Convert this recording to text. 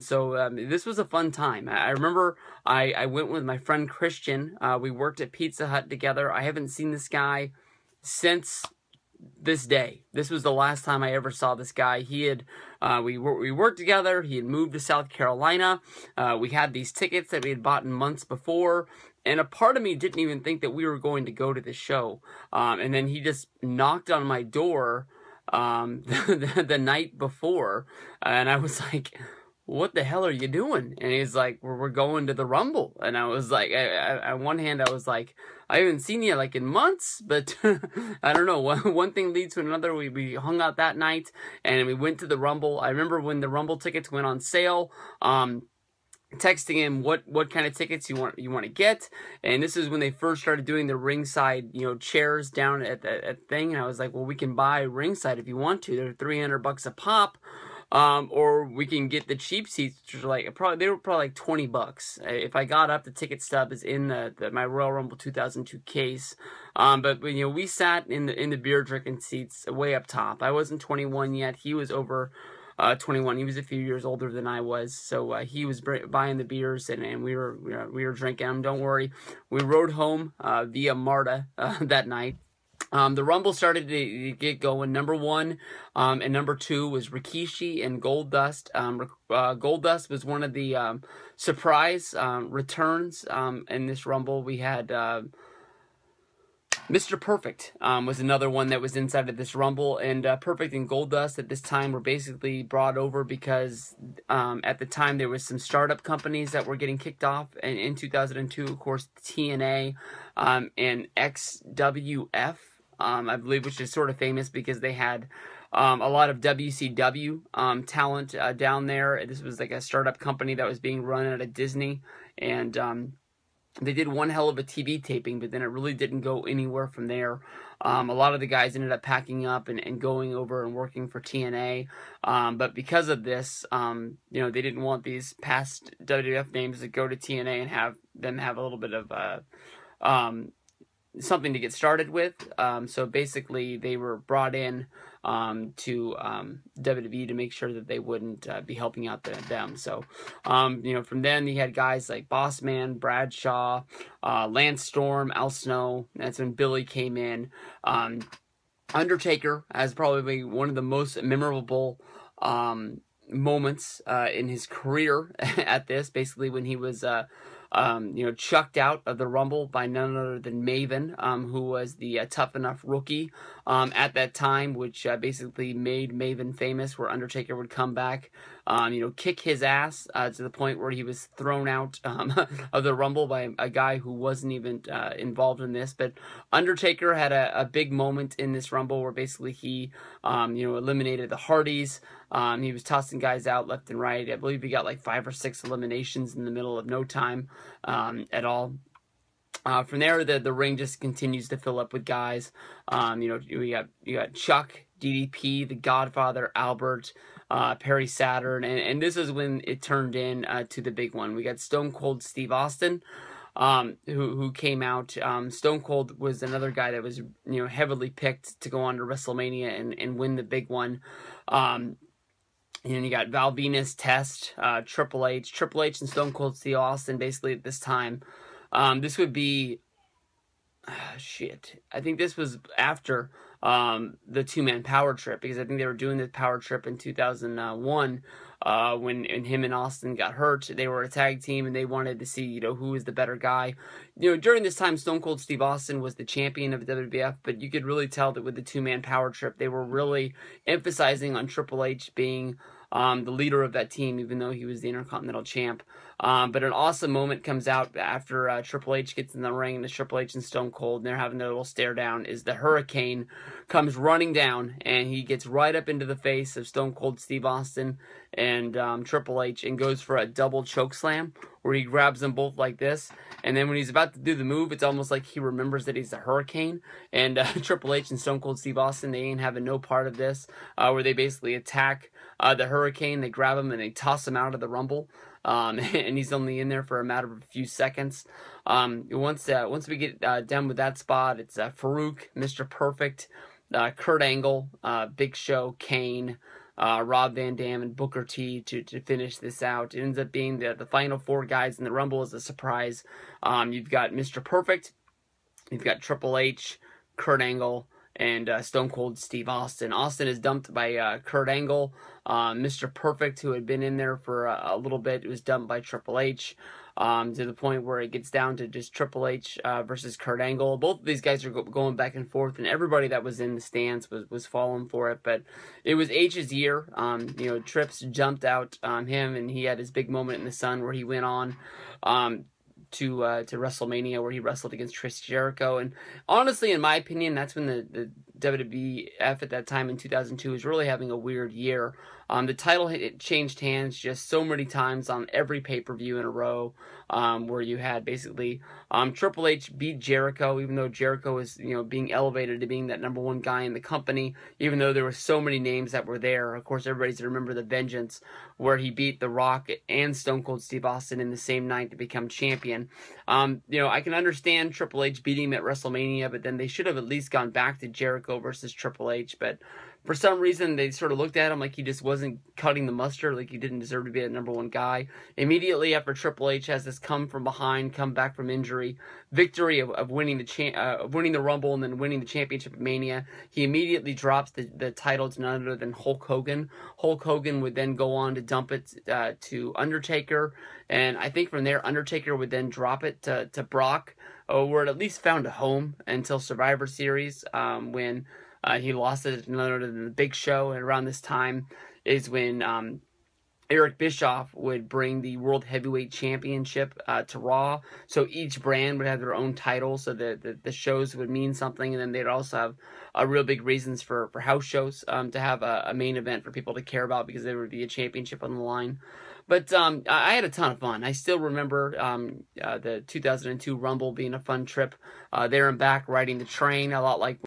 So this was a fun time. I remember I went with my friend Christian. We worked at Pizza Hut together. I haven't seen this guy since this day. This was the last time I ever saw this guy. He had we worked together. He had moved to South Carolina. We had these tickets that we had bought in months before, and a part of me didn't even think that we were going to go to the show. And then he just knocked on my door the night before, and I was like, what the hell are you doing? And he's like, we're going to the Rumble. And I was like, on one hand, I was like, I haven't seen you like in months, but I don't know. One thing leads to another. We hung out that night and we went to the Rumble. I remember when the Rumble tickets went on sale, texting him what kind of tickets you want to get. And this is when they first started doing the ringside, chairs down at the thing. And I was like, well, we can buy ringside if you want to. They're $300 a pop. Or we can get the cheap seats, which are like they were probably like $20. If I got up, the ticket stub is in my Royal Rumble 2002 case. But we sat in the beer drinking seats way up top. I wasn't 21 yet. He was over 21. He was a few years older than I was, so he was buying the beers and we were drinking them. Don't worry, we rode home via MARTA that night. The Rumble started to get going. Number 1 and number 2 was Rikishi and Goldust. Goldust was one of the surprise returns in this Rumble. We had Mr. Perfect was another one that was inside of this Rumble, and Perfect and Goldust at this time were basically brought over because at the time there was some startup companies that were getting kicked off, and in 2002, of course, TNA and XWF. I believe, which is sort of famous because they had a lot of WCW talent down there. This was like a startup company that was being run out of Disney, and they did one hell of a TV taping, but then it really didn't go anywhere from there. A lot of the guys ended up packing up and going over and working for TNA, but because of this, they didn't want these past WWF names to go to TNA and have them have a little bit of something to get started with. So basically they were brought in to WWE to make sure that they wouldn't be helping out them. So from then you had guys like Bossman, Bradshaw, Lance Storm, Al Snow. That's when Billy came in. Undertaker as probably one of the most memorable moments in his career at this, basically when he was chucked out of the Rumble by none other than Maven, who was the Tough Enough rookie at that time, which basically made Maven famous, where Undertaker would come back, kick his ass to the point where he was thrown out of the Rumble by a guy who wasn't even involved in this. But Undertaker had a big moment in this Rumble where basically he eliminated the Hardys. He was tossing guys out left and right. I believe he got like 5 or 6 eliminations in the middle of no time at all. From there, the ring just continues to fill up with guys. You got Chuck, DDP, The Godfather, Albert, Perry Saturn, and this is when it turned in to the big one. We got Stone Cold Steve Austin, who came out. Stone Cold was another guy that was heavily picked to go on to WrestleMania and win the big one. And you got Val Venus, Test, Triple H and Stone Cold Steve Austin basically at this time. This would be, I think this was after the two-man power trip, because I think they were doing the power trip in 2001 when him and Austin got hurt. They were a tag team and they wanted to see, who was the better guy. During this time, Stone Cold Steve Austin was the champion of WWF, but you could really tell that with the two-man power trip, they were really emphasizing on Triple H being the leader of that team, even though he was the Intercontinental Champ. But an awesome moment comes out after Triple H gets in the ring, and it's Triple H and Stone Cold, and they're having their little stare down, is the Hurricane comes running down, and he gets right up into the face of Stone Cold Steve Austin and Triple H, and goes for a double choke slam, where he grabs them both like this, and then when he's about to do the move, it's almost like he remembers that he's the Hurricane, and Triple H and Stone Cold Steve Austin, they ain't having no part of this, where they basically attack the Hurricane, they grab him, and they toss him out of the Rumble. And he's only in there for a matter of a few seconds. Once we get done with that spot, it's Farouk, Mr. Perfect, Kurt Angle, Big Show, Kane, Rob Van Dam and Booker T to finish this out. It ends up being the final 4 guys in the Rumble as a surprise. You've got Mr. Perfect, you've got Triple H, Kurt Angle, and Stone Cold Steve Austin. Austin is dumped by Kurt Angle. Mr. Perfect, who had been in there for a little bit, was dumped by Triple H. To the point where it gets down to just Triple H versus Kurt Angle. Both of these guys are going back and forth, and everybody that was in the stands was falling for it. But it was H's year. Trips jumped out on him, and he had his big moment in the sun where he went on to WrestleMania, where he wrestled against Chris Jericho. And honestly, in my opinion, that's when the WWF at that time in 2002 was really having a weird year. The title changed hands just so many times on every pay-per-view in a row, where you had basically Triple H beat Jericho, even though Jericho was being elevated to being that #1 guy in the company, even though there were so many names that were there. Of course, everybody's to remember the Vengeance, where he beat The Rock and Stone Cold Steve Austin in the same night to become champion. I can understand Triple H beating him at WrestleMania, but then they should have at least gone back to Jericho versus Triple H. But for some reason, they sort of looked at him like he just wasn't cutting the mustard, like he didn't deserve to be that #1 guy. Immediately after Triple H has this come back from injury, victory of winning the Rumble and then winning the championship at Mania, he immediately drops the title to none other than Hulk Hogan. Hulk Hogan would then go on to dump it to Undertaker, and I think from there, Undertaker would then drop it to Brock, where it at least found a home until Survivor Series, when he lost it to none other than the Big Show. And around this time is when Eric Bischoff would bring the World Heavyweight Championship to Raw. So each brand would have their own title, so the shows would mean something, and then they'd also have real big reasons for house shows to have a main event for people to care about, because there would be a championship on the line. But I had a ton of fun. I still remember the 2002 Rumble being a fun trip there and back, riding the train, a lot like